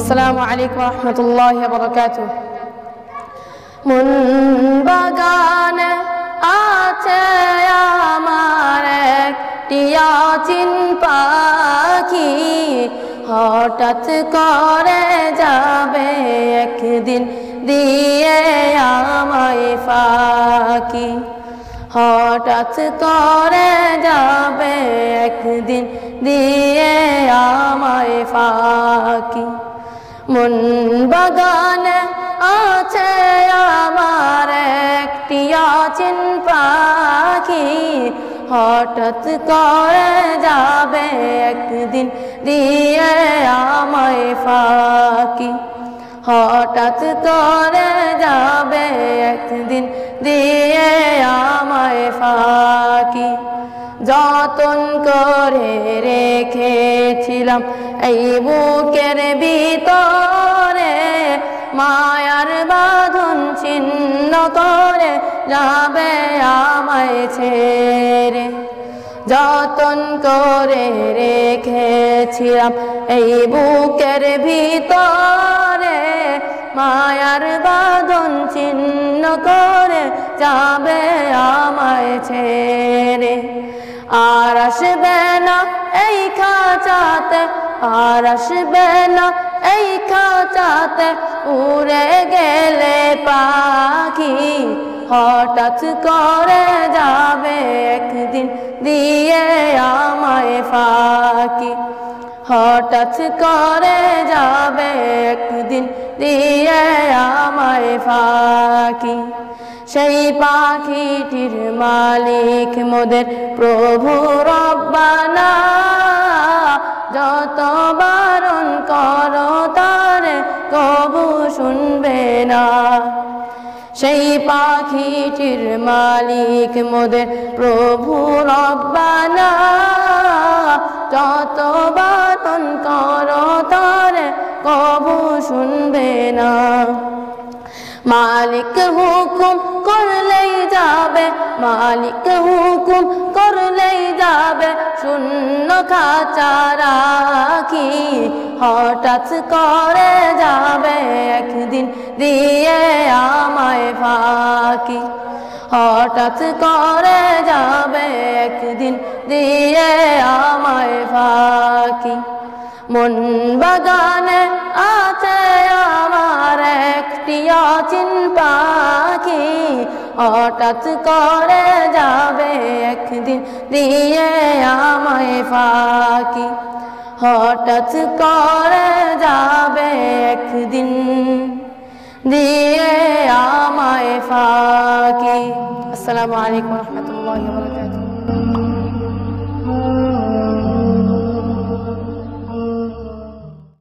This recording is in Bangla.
আসসালামু আলাইকুম ওয়া রাহমাতুল্লাহি ওয়া বারাকাতুহু। মন বাগানে আছে আমার একটি অচিন পাখি, হঠাৎ করে যাবে একদিন দিয়ে আমায় ফাঁকি। হঠাৎ করে যাবে একদিন দিয়ে আমায় ফাঁকি। মন বাগানে আছে আমার একটি অচিন পাখি, হঠাৎ করে যাবে একদিন দিয়ে আমায় ফাঁকি। হঠাৎ করে যাবে একদিন দিয়ে আমায় ফাঁকি। যতন করে রেখেছিলাম এই বুকের ভিতরে, মায়ার বাঁধন ছিন্ন করে যাবে আমায় ছেড়ে। যতন করে রেখেছিলাম এই বুকের ভিতরে, মায়ার বাঁধন ছিন্ন করে যাবে আমায় ছেড়ে। আর আসবে না এই খাঁচাতে, আর আসবে না এই খাঁচাতে, উড়ে গেলে পাখি। হঠাৎ করে যাবে একদিন দিয়ে আমায় ফাঁকি। হঠাৎ করে যাবে একদিন দিয়ে আমায় ফাঁকি। সেই পাখিটির মালিক মোদের প্রভু রব্বানা, যত বারণ করো তারে কবু শুনবে না। সেই পাখিটির মালিক মোদের প্রভু রব্বানা, যত বারণ করো তারে কবু শুনবে না। মালিক হুকুম করলেই যাবে, মালিক হুকুম করলেই যাবে শূন্য খাঁচা রাখি। হঠাৎ করে যাবে একদিন দিয়ে আমায় ফাঁকি। হঠাৎ করে যাবে একদিন দিয়ে আমায় ফাঁকি। মন বাগানে আছে আমার একটি অচিন পাখি, হঠাৎ করে যাবে একদিন দিয়ে আমায় ফাঁকি। হঠাৎ করে যাবে একদিন দিয়ে আমায় ফাঁকি। আসসালামু আলাইকুম ওয়া রাহমাতুল্লাহি ওয়া বারাকাতুহু।